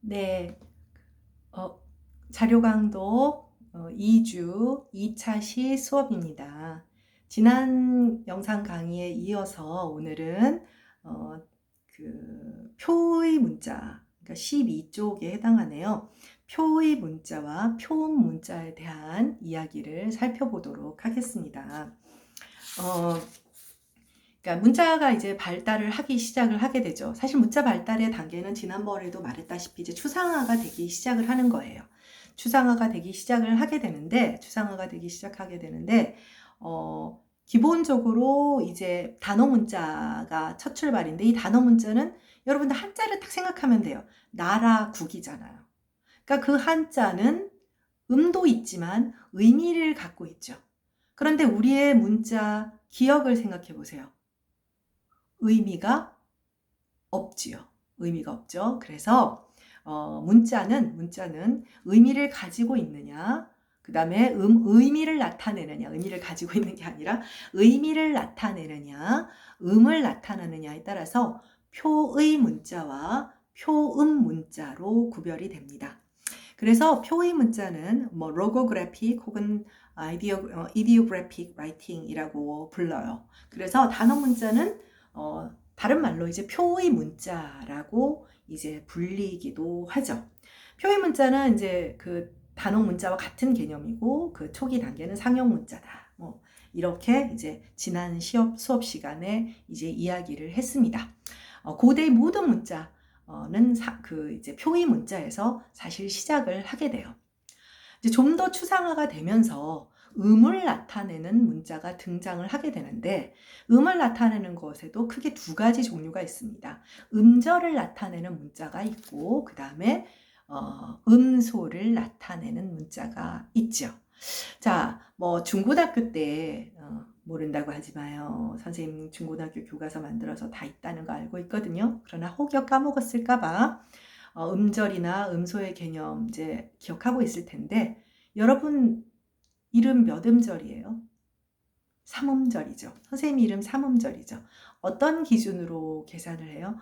네, 어, 자료 강도 2주 2차 시 수업입니다. 지난 영상 강의에 이어서 오늘은 어, 표의 문자, 그러니까 12쪽에 해당하네요. 표의 문자와 표음 문자에 대한 이야기를 살펴보도록 하겠습니다. 어, 그러니까 문자가 이제 발달을 하기 시작을 하게 되죠. 사실 문자 발달의 단계는 지난번에도 말했다시피 이제 추상화가 되기 시작을 하는 거예요. 추상화가 되기 시작을 하게 되는데, 추상화가 되기 시작하게 되는데, 기본적으로 이제 단어 문자가 첫 출발인데, 이 단어 문자는 여러분들 한자를 딱 생각하면 돼요. 나라, 국이잖아요. 그러니까 그 한자는 음도 있지만 의미를 갖고 있죠. 그런데 우리의 문자 기억을 생각해 보세요. 의미가 없지요. 의미가 없죠. 그래서 문자는 의미를 가지고 있느냐, 그 다음에 의미를 나타내느냐, 의미를 가지고 있는 게 아니라 의미를 나타내느냐, 음을 나타내느냐에 따라서 표의 문자와 표음 문자로 구별이 됩니다. 그래서 표의 문자는 뭐 로고그래픽 혹은 이디오그래픽 라이팅이라고 불러요. 그래서 단어 문자는 다른 말로 이제 표의 문자라고 이제 불리기도 하죠. 표의 문자는 이제 그 단어 문자와 같은 개념이고 그 초기 단계는 상용 문자다. 뭐 이렇게 이제 지난 수업 시간에 이제 이야기를 했습니다. 고대 모든 문자는 이제 표의 문자에서 사실 시작을 하게 돼요. 이제 좀 더 추상화가 되면서 음을 나타내는 문자가 등장을 하게 되는데, 음을 나타내는 것에도 크게 두 가지 종류가 있습니다. 음절을 나타내는 문자가 있고, 그 다음에 음소를 나타내는 문자가 있죠. 자, 뭐 중고등학교 때 모른다고 하지 마요. 선생님 중고등학교 교과서 만들어서 다 있다는 거 알고 있거든요. 그러나 혹여 까먹었을까 봐 음절이나 음소의 개념 이제 기억하고 있을 텐데, 여러분 이름 몇 음절이에요? 3음절이죠. 선생님 이름 3음절이죠. 어떤 기준으로 계산을 해요?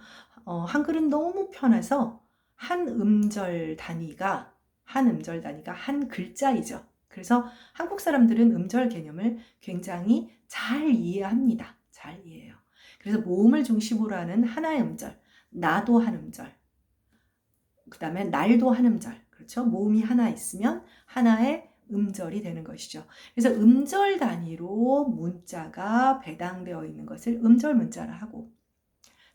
한글은 너무 편해서 한 음절 단위가 한 글자이죠. 그래서 한국 사람들은 음절 개념을 굉장히 잘 이해합니다. 잘 이해해요. 그래서 모음을 중심으로 하는 하나의 음절, 나도 한 음절, 그 다음에 날도 한 음절, 그렇죠? 모음이 하나 있으면 하나의 음절이 되는 것이죠. 그래서 음절 단위로 문자가 배당되어 있는 것을 음절 문자라 하고,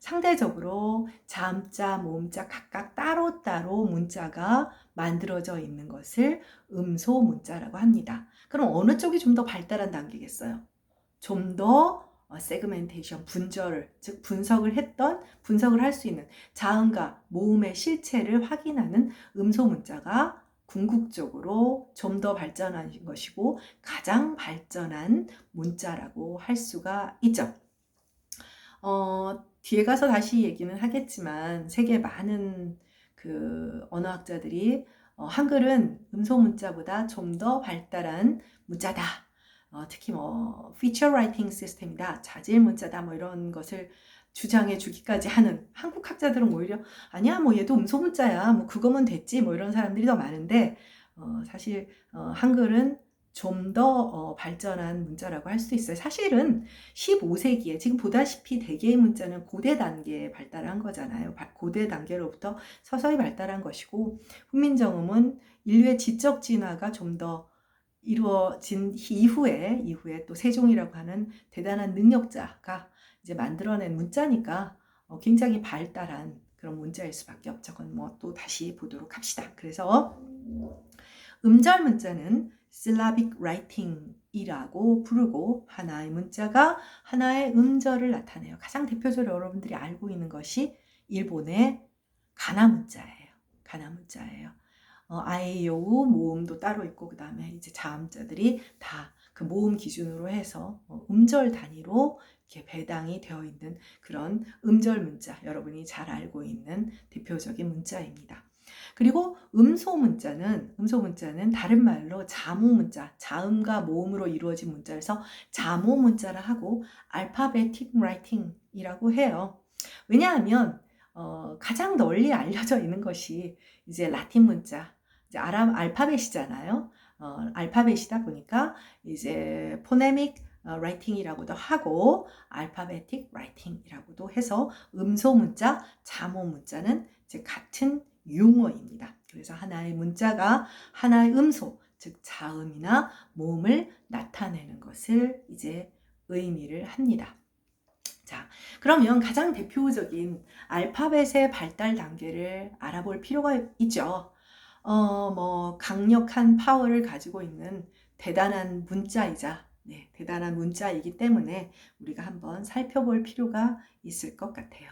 상대적으로 자음자, 모음자 각각 따로따로 문자가 만들어져 있는 것을 음소 문자라고 합니다. 그럼 어느 쪽이 좀 더 발달한 단계겠어요? 좀 더 세그멘테이션, 즉 분석을 할 수 있는 자음과 모음의 실체를 확인하는 음소 문자가 궁극적으로 좀 더 발전한 것이고 가장 발전한 문자라고 할 수가 있죠. 뒤에 가서 다시 얘기는 하겠지만 세계 많은 그 언어학자들이 한글은 음소 문자보다 좀 더 발달한 문자다. 특히 뭐 피처 라이팅 시스템이다, 자질 문자다, 뭐 이런 것을 주장해 주기까지 하는 한국 학자들은 오히려 아니야, 뭐 얘도 음소 문자야, 뭐 그거면 됐지, 뭐 이런 사람들이 더 많은데 사실 한글은 좀 더 발전한 문자라고 할 수 있어요. 사실은 15세기에 지금 보다시피 대개의 문자는 고대 단계에 발달한 거잖아요. 고대 단계로부터 서서히 발달한 것이고, 훈민정음은 인류의 지적 진화가 좀 더 이루어진 이후에 또 세종이라고 하는 대단한 능력자가 이제 만들어낸 문자니까 굉장히 발달한 그런 문자일 수밖에 없죠. 그건 뭐 또 다시 보도록 합시다. 그래서 음절 문자는 syllabic writing이라고 부르고, 하나의 문자가 하나의 음절을 나타내요. 가장 대표적으로 여러분들이 알고 있는 것이 일본의 가나 문자예요. 가나 문자예요. 아이오우 모음도 따로 있고, 그 다음에 이제 자음자들이 다 그 모음 기준으로 해서 음절 단위로 이렇게 배당이 되어 있는 그런 음절 문자, 여러분이 잘 알고 있는 대표적인 문자입니다. 그리고 음소 문자는 다른 말로 자모 문자, 자음과 모음으로 이루어진 문자에서 자모 문자라 하고 알파베틱 라이팅이라고 해요. 왜냐하면 가장 널리 알려져 있는 것이 이제 라틴 문자, 이제 알파벳이잖아요. 알파벳이다 보니까 이제 포네믹 라이팅이라고도 하고 알파베틱 라이팅이라고도 해서 음소 문자, 자모 문자는 이제 같은 용어입니다. 그래서 하나의 문자가 하나의 음소, 즉 자음이나 모음을 나타내는 것을 이제 의미를 합니다. 자, 그러면 가장 대표적인 알파벳의 발달 단계를 알아볼 필요가 있죠. 뭐 강력한 파워를 가지고 있는 대단한 문자이자 대단한 문자이기 때문에 우리가 한번 살펴볼 필요가 있을 것 같아요.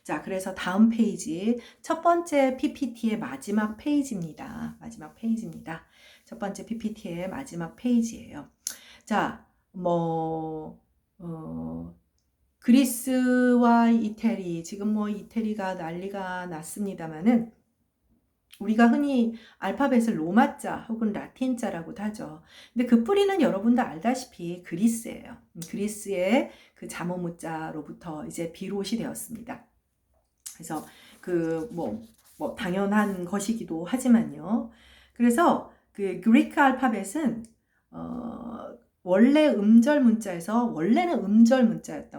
자, 그래서 다음 페이지, 첫 번째 PPT의 마지막 페이지입니다. 마지막 페이지입니다. 첫 번째 PPT의 마지막 페이지예요. 자, 그리스와 이태리, 지금 뭐 이태리가 난리가 났습니다만은 우리가 흔히 알파벳을 로마자 혹은 라틴자라고도 하죠. 근데 그 뿌리는 여러분도 알다시피 그리스예요. 그리스의 그 자모문자로부터 이제 비롯이 되었습니다. 그래서 당연한 것이기도 하지만요. 그래서 그 그리크 알파벳은 원래는 음절 문자였던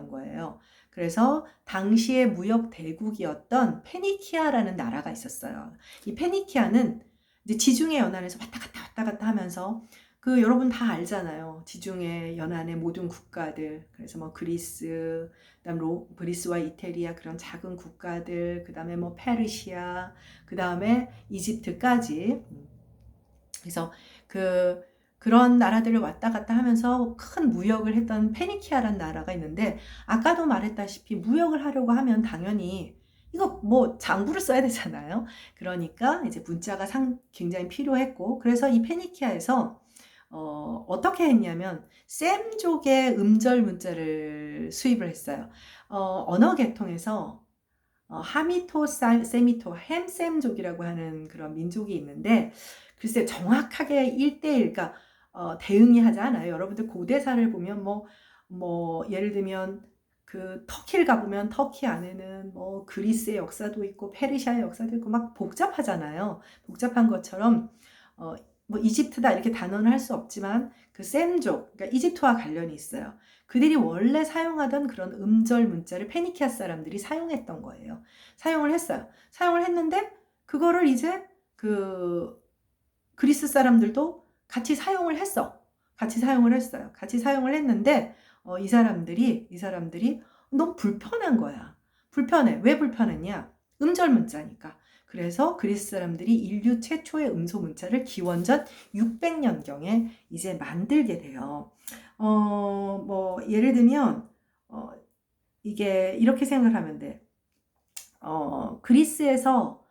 거예요. 그래서 당시의 무역 대국이었던 페니키아라는 나라가 있었어요. 이 페니키아는 이제 지중해 연안에서 왔다 갔다 하면서 여러분 다 알잖아요. 지중해 연안의 모든 국가들, 그래서 뭐 그리스, 그다음 그리스와 이태리아 그런 작은 국가들, 그다음에 뭐 페르시아, 그다음에 이집트까지. 그래서 그런 나라들을 왔다 갔다 하면서 큰 무역을 했던 페니키아라는 나라가 있는데, 아까도 말했다시피 무역을 하려고 하면 당연히 이거 뭐 장부를 써야 되잖아요. 그러니까 이제 문자가 굉장히 필요했고, 그래서 이 페니키아에서 어떻게 했냐면 셈족의 음절 문자를 수입을 했어요. 언어 계통에서 하미토, 세미토, 햄셈족이라고 하는 그런 민족이 있는데, 글쎄 정확하게 1대1, 그러니까 대응이 하지 않아요. 여러분들 고대사를 보면 예를 들면 그 터키를 가보면 터키 안에는 뭐 그리스의 역사도 있고 페르시아의 역사도 있고 막 복잡하잖아요. 복잡한 것처럼 뭐 이집트다 이렇게 단언을 할 수 없지만 그 셈족, 그러니까 이집트와 관련이 있어요. 그들이 원래 사용하던 그런 음절 문자를 페니키아 사람들이 사용했던 거예요. 사용을 했어요. 사용을 했는데 그거를 이제 그리스 사람들도 같이 사용을 했어요. 같이 사용을 했는데 이 사람들이 너무 불편한 거야. 불편해. 왜 불편했냐? 음절 문자니까. 그래서 그리스 사람들이 인류 최초의 음소 문자를 기원전 600년경에 이제 만들게 돼요. 예를 들면 이게 이렇게 생각을 하면 돼. 그리스에서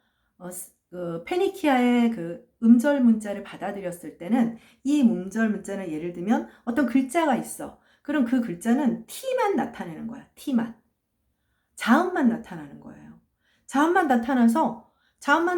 페니키아의 그 음절 문자를 받아들였을 때는 이 음절 문자는 예를 들면 어떤 글자가 있어. 그럼 그 글자는 T만 나타내는 거야. T만. 자음만 나타나는 거예요. 자음만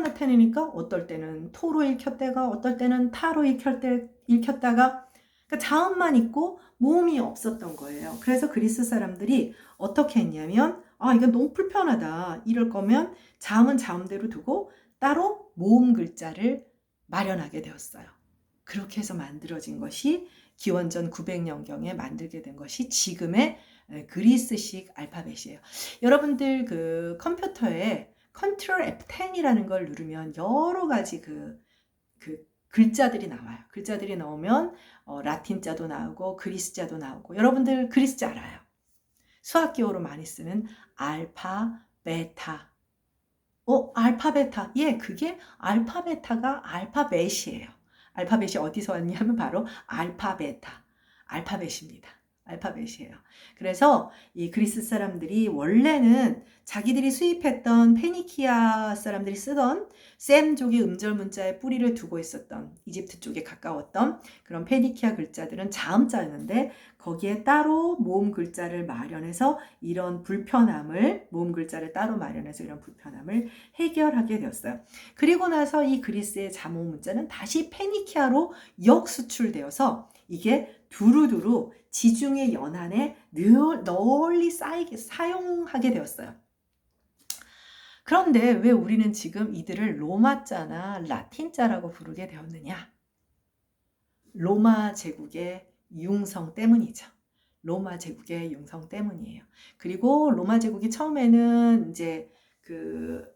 나타내니까 어떨 때는 토로 읽혔다가 어떨 때는 타로 읽혔다가 그러니까 자음만 있고 모음이 없었던 거예요. 그래서 그리스 사람들이 어떻게 했냐면 이건 너무 불편하다. 이럴 거면 자음은 자음대로 두고 따로 모음 글자를 마련하게 되었어요. 그렇게 해서 만들어진 것이 기원전 900년경에 만들게 된 것이 지금의 그리스식 알파벳이에요. 여러분들 그 컴퓨터에 컨트롤 F10이라는 걸 누르면 여러 가지 그 글자들이 나와요. 글자들이 나오면 라틴자도 나오고 그리스자도 나오고. 여러분들 그리스자 알아요? 수학기호로 많이 쓰는 알파, 베타. 알파, 베타. 예, 그게 알파, 베타가 알파벳이에요. 알파벳이 어디서 왔냐면 바로 알파, 베타. 알파벳입니다. 알파벳이에요. 그래서 이 그리스 사람들이 원래는 자기들이 수입했던 페니키아 사람들이 쓰던 셈족의 음절 문자에 뿌리를 두고 있었던 이집트 쪽에 가까웠던 그런 페니키아 글자들은 자음자였는데 거기에 따로 모음 글자를 마련해서 이런 불편함을 해결하게 되었어요. 그리고 나서 이 그리스의 자모 문자는 다시 페니키아로 역수출되어서 이게 두루두루 지중해 연안에 널리 사용하게 되었어요. 그런데 왜 우리는 지금 이들을 로마자나 라틴자라고 부르게 되었느냐? 로마 제국의 융성 때문이죠. 로마 제국의 융성 때문이에요. 그리고 로마 제국이 처음에는 이제 그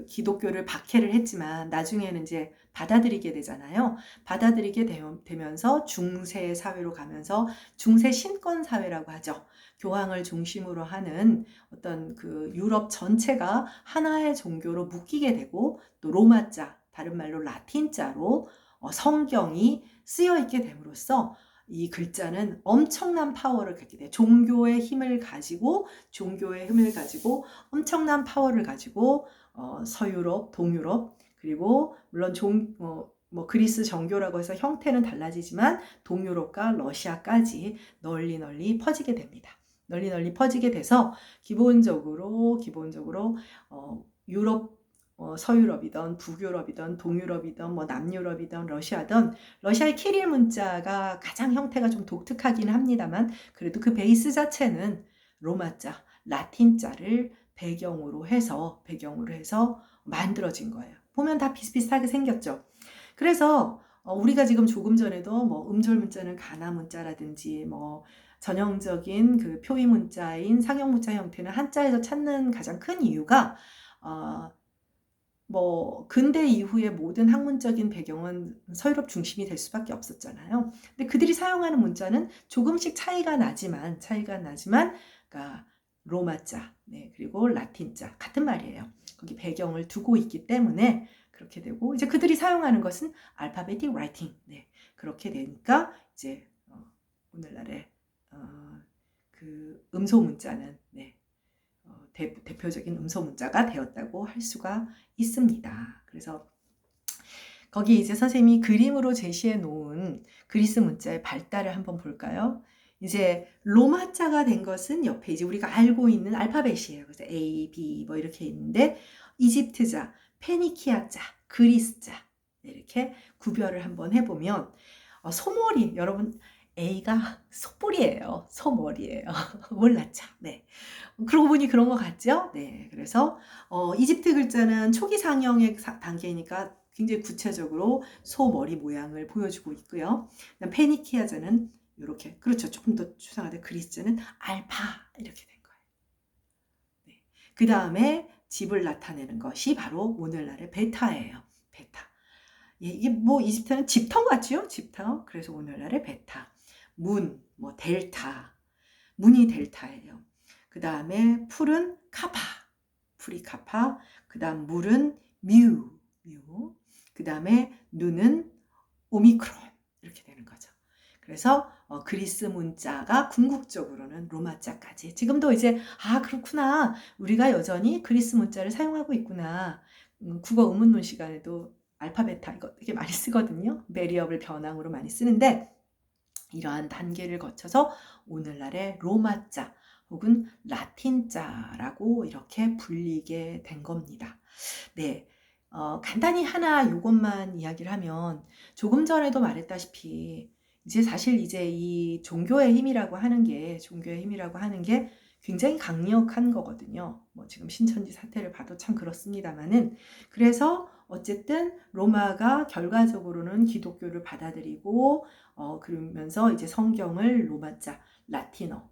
기독교를 박해를 했지만 나중에는 이제 받아들이게 되잖아요. 받아들이게 되면서 중세 사회로 가면서 중세 신권 사회라고 하죠. 교황을 중심으로 하는 어떤 그 유럽 전체가 하나의 종교로 묶이게 되고 또 로마자, 다른 말로 라틴자로 성경이 쓰여 있게 됨으로써 이 글자는 엄청난 파워를 갖게 돼요. 종교의 힘을 가지고 엄청난 파워를 가지고 서유럽, 동유럽, 그리고 물론 뭐 그리스 정교라고 해서 형태는 달라지지만 동유럽과 러시아까지 널리 퍼지게 됩니다. 널리 퍼지게 돼서 기본적으로 유럽, 서유럽이든 북유럽이든 동유럽이든 뭐 남유럽이든 러시아의 키릴 문자가 가장 형태가 좀 독특하긴 합니다만 그래도 그 베이스 자체는 로마자, 라틴자를 배경으로 해서 만들어진 거예요. 보면 다 비슷비슷하게 생겼죠. 그래서 우리가 지금 조금 전에도 뭐 음절 문자는 가나 문자라든지 뭐 전형적인 그 표의 문자인 상형 문자 형태는 한자에서 찾는 가장 큰 이유가 뭐 근대 이후의 모든 학문적인 배경은 서유럽 중심이 될 수밖에 없었잖아요. 근데 그들이 사용하는 문자는 조금씩 차이가 나지만 그러니까 로마자, 네, 그리고 라틴자 같은 말이에요. 거기 배경을 두고 있기 때문에 그렇게 되고 이제 그들이 사용하는 것은 알파베틱 라이팅, 네, 그렇게 되니까 이제 오늘날의 그 음소 문자는 네, 대표적인 음소 문자가 되었다고 할 수가 있습니다. 그래서 거기 이제 선생님이 그림으로 제시해 놓은 그리스 문자의 발달을 한번 볼까요? 이제 로마자가 된 것은 옆에 이제 우리가 알고 있는 알파벳이에요. 그래서 A, B 뭐 이렇게 있는데 이집트자, 페니키아자, 그리스자 이렇게 구별을 한번 해보면 소머리 여러분 A가 소뿔이에요. 소머리예요. 몰랐죠? 네. 그러고 보니 그런 것 같죠? 네. 그래서 이집트 글자는 초기 상형의 단계니까 굉장히 구체적으로 소머리 모양을 보여주고 있고요. 페니키아자는 이렇게 그렇죠. 조금 더 추상화된 그리스자는 알파 이렇게 된 거예요. 네. 그 다음에 집을 나타내는 것이 바로 오늘날의 베타예요. 베타. 예, 이게 뭐 이집트는 집터 같죠? 집터. 그래서 오늘날의 베타. 문, 뭐 델타. 문이 델타예요. 그 다음에 풀은 카파. 풀이 카파. 그 다음 물은 뮤. 그 다음에 눈은 오미크론. 이렇게 되는 거죠. 그래서 그리스 문자가 궁극적으로는 로마자까지. 지금도 이제 그렇구나. 우리가 여전히 그리스 문자를 사용하고 있구나. 국어 의문문 시간에도 알파베타 이거 되게 많이 쓰거든요. 메리어블 변형으로 많이 쓰는데 이러한 단계를 거쳐서 오늘날의 로마자 혹은 라틴자라고 이렇게 불리게 된 겁니다. 네. 간단히 하나 요것만 이야기를 하면 조금 전에도 말했다시피 이제 사실 이제 이 종교의 힘이라고 하는 게 굉장히 강력한 거거든요. 뭐 지금 신천지 사태를 봐도 참 그렇습니다만은 그래서 어쨌든 로마가 결과적으로는 기독교를 받아들이고 그러면서 이제 성경을 로마자, 라틴어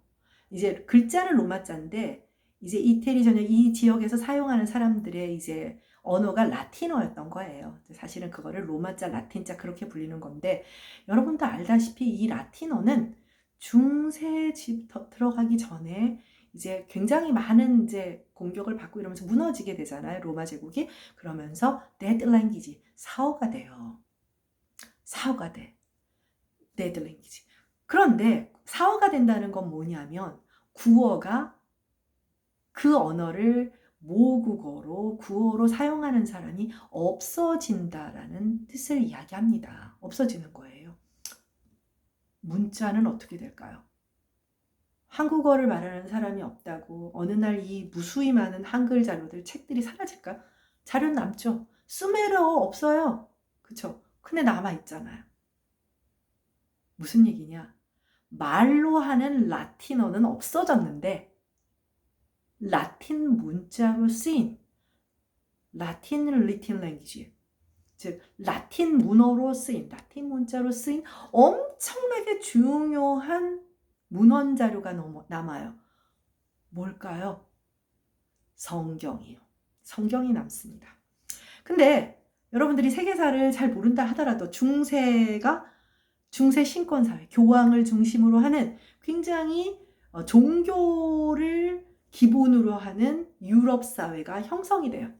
이제 글자는 로마자인데 이제 이태리 전역 이 지역에서 사용하는 사람들의 이제 언어가 라틴어였던 거예요. 사실은 그거를 로마자, 라틴자 그렇게 불리는 건데 여러분도 알다시피 이 라틴어는 중세집 들어가기 전에 이제 굉장히 많은 이제 공격을 받고 이러면서 무너지게 되잖아요. 로마 제국이. 그러면서 데드 랭귀지, 사어가 돼요. 사어가 돼. 데드 랭귀지. 그런데 사어가 된다는 건 뭐냐면 구어가 그 언어를 모국어로 구어로 사용하는 사람이 없어진다라는 뜻을 이야기합니다. 없어지는 거예요. 문자는 어떻게 될까요? 한국어를 말하는 사람이 없다고 어느 날 이 무수히 많은 한글 자료들 책들이 사라질까? 자료는 남죠. 수메르어 없어요. 그쵸? 근데 남아있잖아요. 무슨 얘기냐? 말로 하는 라틴어는 없어졌는데 라틴 문자로 쓰인 라틴 리틴 랭귀지, 즉 라틴 문어로 쓰인, 라틴 문자로 쓰인 엄청나게 중요한 문헌 자료가 남아요. 뭘까요? 성경이요. 성경이 남습니다. 근데 여러분들이 세계사를 잘 모른다 하더라도 중세 신권사회, 교황을 중심으로 하는 굉장히 종교를 기본으로 하는 유럽 사회가 형성이 돼요.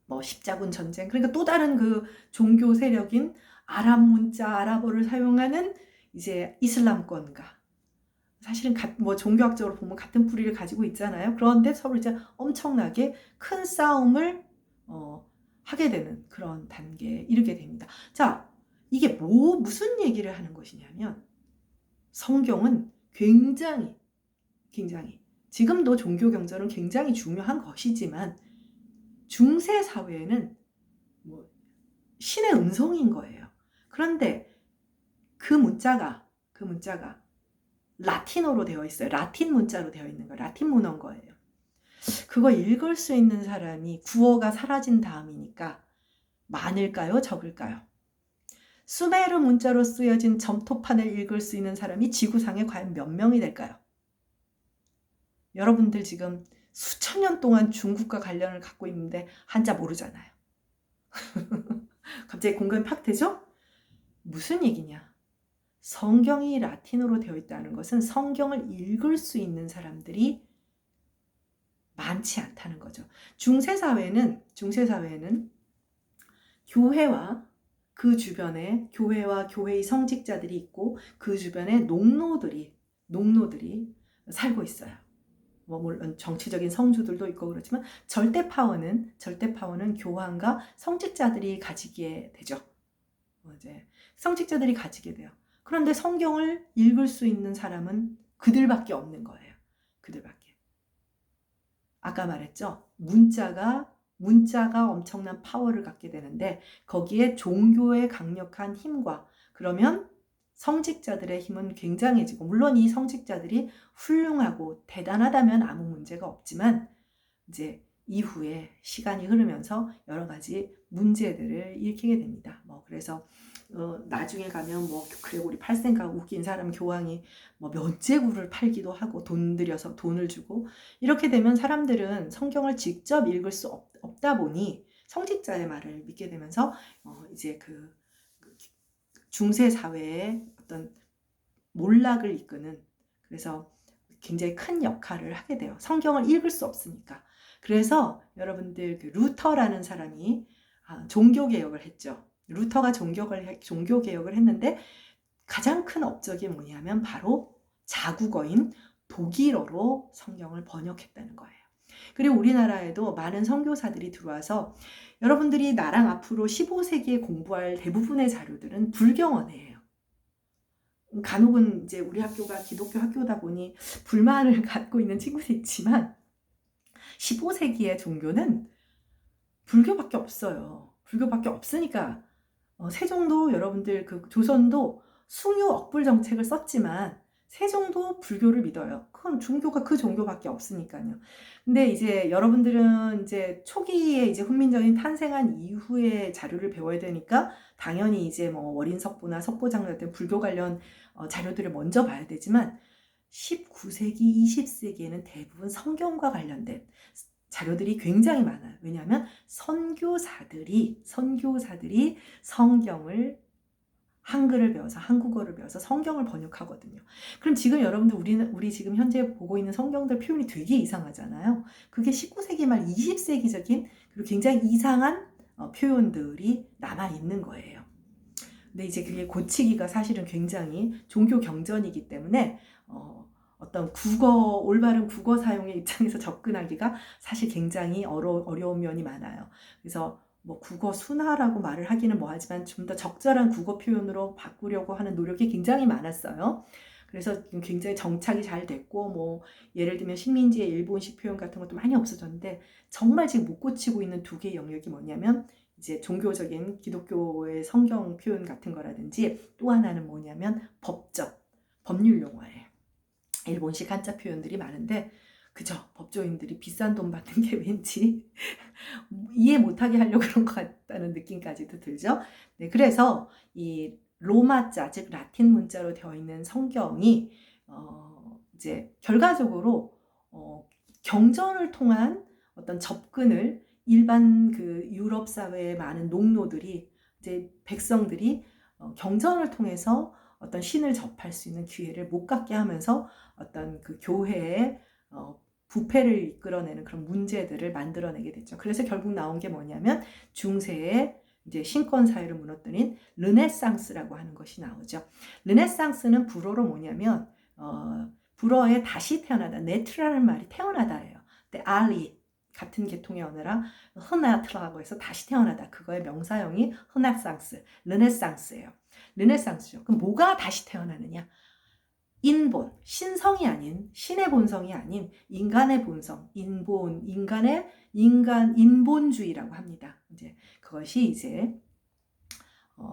뭐 십자군 전쟁, 그러니까 또 다른 그 종교 세력인 아랍 문자, 아랍어를 사용하는 이제 이슬람권과 사실은 뭐 종교학적으로 보면 같은 뿌리를 가지고 있잖아요. 그런데 서로 이제 엄청나게 큰 싸움을 하게 되는 그런 단계에 이르게 됩니다. 자, 이게 무슨 얘기를 하는 것이냐면 성경은 굉장히 지금도 종교 경전은 굉장히 중요한 것이지만 중세 사회에는 뭐 신의 음성인 거예요. 그런데 그 문자가 라틴어로 되어 있어요. 라틴 문자로 되어 있는 거, 라틴 문어인 거예요. 그거 읽을 수 있는 사람이 구어가 사라진 다음이니까 많을까요? 적을까요? 수메르 문자로 쓰여진 점토판을 읽을 수 있는 사람이 지구상에 과연 몇 명이 될까요? 여러분들 지금 수천 년 동안 중국과 관련을 갖고 있는데 한자 모르잖아요. 갑자기 공감이 팍 되죠? 무슨 얘기냐? 성경이 라틴어로 되어 있다는 것은 성경을 읽을 수 있는 사람들이 많지 않다는 거죠. 중세 사회는 교회와 그 주변에 교회와 교회의 성직자들이 있고 그 주변에 농노들이 살고 있어요. 뭐 물론 정치적인 성주들도 있고 그렇지만 절대 파워는 교황과 성직자들이 가지게 되죠. 이제 성직자들이 가지게 돼요. 그런데 성경을 읽을 수 있는 사람은 그들밖에 없는 거예요. 그들밖에. 아까 말했죠. 문자가 엄청난 파워를 갖게 되는데 거기에 종교의 강력한 힘과 그러면 성직자들의 힘은 굉장해지고 물론 이 성직자들이 훌륭하고 대단하다면 아무 문제가 없지만 이제 이후에 시간이 흐르면서 여러 가지 문제들을 일으키게 됩니다. 그래서 나중에 가면 그레고리 8세인가 웃긴 사람 교황이 몇 제구를 팔기도 하고 돈 들여서 돈을 주고 이렇게 되면 사람들은 성경을 직접 읽을 수 없다 보니 성직자의 말을 믿게 되면서 이제 그 중세 사회의 어떤 몰락을 이끄는 그래서 굉장히 큰 역할을 하게 돼요. 성경을 읽을 수 없으니까. 그래서 여러분들 그 루터라는 사람이 종교개혁을 했죠. 루터가 종교개혁을 했는데 가장 큰 업적이 뭐냐면 바로 자국어인 독일어로 성경을 번역했다는 거예요. 그리고 우리나라에도 많은 선교사들이 들어와서 여러분들이 나랑 앞으로 15세기에 공부할 대부분의 자료들은 불경언이에요. 간혹은 이제 우리 학교가 기독교 학교다 보니 불만을 갖고 있는 친구도 있지만 15세기의 종교는 불교밖에 없어요. 불교밖에 없으니까 세종도 여러분들 그 조선도 숭유 억불 정책을 썼지만 세종도 불교를 믿어요. 그건 종교가 그 종교밖에 없으니까요. 근데 이제 여러분들은 이제 초기에 이제 훈민정음이 탄생한 이후에 자료를 배워야 되니까 당연히 이제 월인석보나 석보장로 같은 불교 관련 자료들을 먼저 봐야 되지만 19세기, 20세기에는 대부분 성경과 관련된 자료들이 굉장히 많아요. 왜냐하면 선교사들이 성경을 한글을 배워서 한국어를 배워서 성경을 번역하거든요. 그럼 지금 여러분들 우리 지금 현재 보고 있는 성경들 표현이 되게 이상하잖아요. 그게 19세기 말 20세기적인 그리고 굉장히 이상한 표현들이 남아 있는 거예요. 근데 이제 그게 고치기가 사실은 굉장히 종교 경전이기 때문에 어떤 올바른 국어 사용의 입장에서 접근하기가 사실 굉장히 어려운 면이 많아요. 그래서 국어 순화라고 말을 하기는 뭐하지만 좀 더 적절한 국어 표현으로 바꾸려고 하는 노력이 굉장히 많았어요. 그래서 굉장히 정착이 잘 됐고 예를 들면 식민지의 일본식 표현 같은 것도 많이 없어졌는데 정말 지금 못 고치고 있는 두 개의 영역이 뭐냐면 이제 종교적인 기독교의 성경 표현 같은 거라든지 또 하나는 뭐냐면 법률 용어예요. 일본식 한자 표현들이 많은데 그죠? 법조인들이 비싼 돈 받는 게 왠지 이해 못하게 하려고 그런 것 같다는 느낌까지도 들죠. 네, 그래서 이 로마자, 즉 라틴 문자로 되어 있는 성경이 이제 결과적으로 경전을 통한 어떤 접근을 일반 그 유럽 사회의 많은 농노들이 이제 백성들이 경전을 통해서 어떤 신을 접할 수 있는 기회를 못 갖게 하면서 어떤 그 교회의 부패를 이끌어내는 그런 문제들을 만들어내게 됐죠. 그래서 결국 나온 게 뭐냐면 중세의 이제 신권 사회를 무너뜨린 르네상스라고 하는 것이 나오죠. 르네상스는 불어로 뭐냐면 불어에 다시 태어나다, 네트라는 말이 태어나다예요. 근데 알리 같은 계통의 언어라 흐나트라고 해서 다시 태어나다. 그거의 명사형이 흐나상스, 르네상스예요. 르네상스죠. 그럼 뭐가 다시 태어나느냐? 인본, 신성이 아닌, 신의 본성이 아닌 인간의 본성, 인본주의라고 합니다. 이제 그것이 이제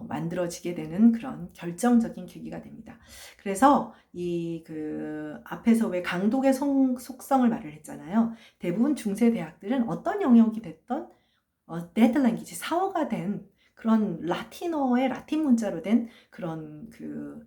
만들어지게 되는 그런 결정적인 계기가 됩니다. 그래서 이 그 앞에서 왜 강독의 속성을 말을 했잖아요. 대부분 중세 대학들은 어떤 영역이 됐던 데드 랭귀지, 사어가 된 그런 라틴어의 라틴 문자로 된 그런 그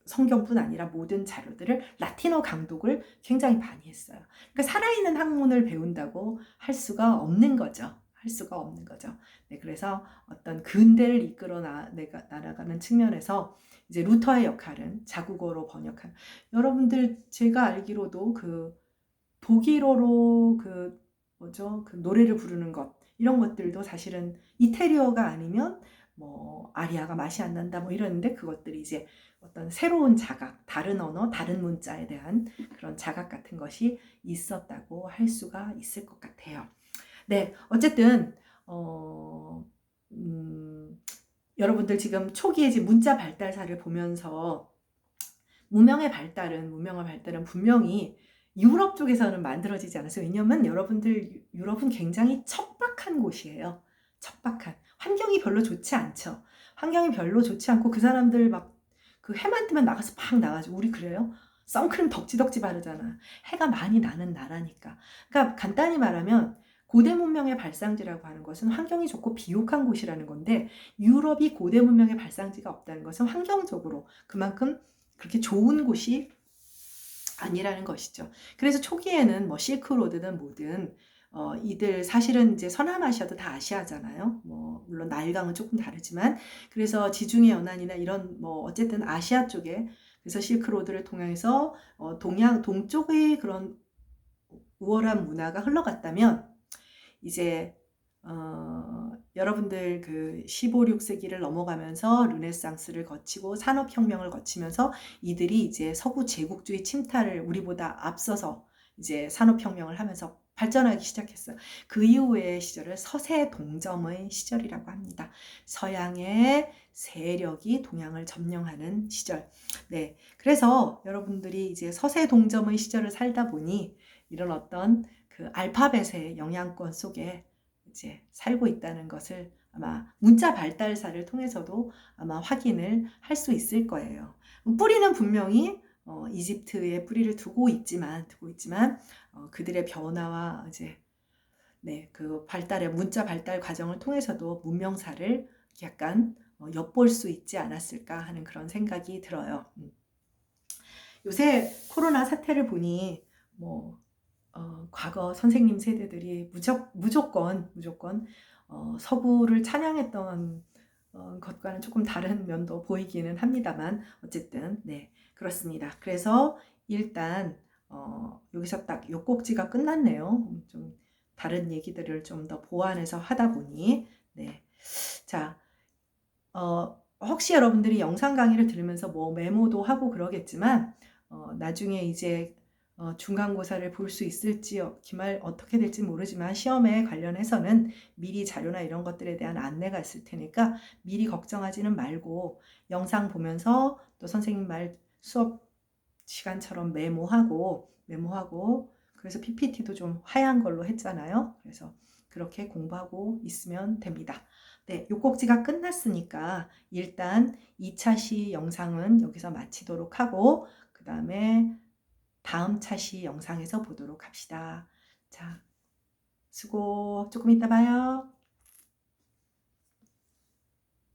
성경뿐 아니라 모든 자료들을 라틴어 강독을 굉장히 많이 했어요. 그러니까 살아있는 학문을 배운다고 할 수가 없는 거죠. 할 수가 없는 거죠. 네, 그래서 어떤 근대를 이끌어 나아가는 측면에서 이제 루터의 역할은 자국어로 번역한, 여러분들 제가 알기로도 그 독일어로 그 뭐죠? 그 노래를 부르는 것, 이런 것들도 사실은 이태리어가 아니면 뭐 아리아가 맛이 안 난다 뭐 이러는데, 그것들이 이제 어떤 새로운 자각, 다른 언어, 다른 문자에 대한 그런 자각 같은 것이 있었다고 할 수가 있을 것 같아요. 네, 어쨌든 여러분들 지금 초기에 지금 문자 발달사를 보면서 문명의 발달은 분명히 유럽 쪽에서는 만들어지지 않았어요. 왜냐면 여러분들 유럽은 굉장히 척박한 곳이에요. 척박한. 환경이 별로 좋지 않죠. 환경이 별로 좋지 않고 그 사람들 막 그 해만 뜨면 나가서 막 나가죠. 우리 그래요? 선크림 덕지덕지 바르잖아. 해가 많이 나는 나라니까. 그러니까 간단히 말하면 고대 문명의 발상지라고 하는 것은 환경이 좋고 비옥한 곳이라는 건데, 유럽이 고대 문명의 발상지가 없다는 것은 환경적으로 그만큼 그렇게 좋은 곳이 아니라는 것이죠. 그래서 초기에는 뭐 실크로드든 뭐든 이들 사실은 이제 서남아시아도 다 아시아잖아요. 뭐 물론 나일강은 조금 다르지만, 그래서 지중해 연안이나 이런 뭐 어쨌든 아시아 쪽에, 그래서 실크로드를 통해서 동쪽의 그런 우월한 문화가 흘러갔다면, 이제 여러분들 그 15, 16세기를 넘어가면서 르네상스를 거치고 산업혁명을 거치면서 이들이 이제 서구 제국주의 침탈을 우리보다 앞서서 이제 산업혁명을 하면서 발전하기 시작했어요. 그 이후의 시절을 서세동점의 시절이라고 합니다. 서양의 세력이 동양을 점령하는 시절. 네, 그래서 여러분들이 이제 서세동점의 시절을 살다 보니 이런 어떤 그 알파벳의 영향권 속에 이제 살고 있다는 것을 아마 문자 발달사를 통해서도 아마 확인을 할 수 있을 거예요. 뿌리는 분명히 이집트에 뿌리를 두고 있지만 그들의 변화와 이제 그 발달의 문자 발달 과정을 통해서도 문명사를 약간 엿볼 수 있지 않았을까 하는 그런 생각이 들어요. 요새 코로나 사태를 보니 뭐 과거 선생님 세대들이 무조건 서구를 찬양했던 것과는 조금 다른 면도 보이기는 합니다만, 어쨌든 네, 그렇습니다. 그래서 일단 여기서 딱 요 꼭지가 끝났네요. 좀 다른 얘기들을 좀 더 보완해서 하다 보니 자, 혹시 여러분들이 영상 강의를 들으면서 뭐 메모도 하고 그러겠지만 나중에 이제 중간고사를 볼 수 있을지 기말 어떻게 될지 모르지만 시험에 관련해서는 미리 자료나 이런 것들에 대한 안내가 있을 테니까 미리 걱정하지는 말고 영상 보면서 또 선생님 말 수업 시간처럼 메모하고 그래서 PPT도 좀 하얀 걸로 했잖아요. 그래서 그렇게 공부하고 있으면 됩니다. 네, 요 꼭지가 끝났으니까 일단 2차 시 영상은 여기서 마치도록 하고 그 다음에 다음 차시 영상에서 보도록 합시다. 자, 수고. 조금 이따 봐요.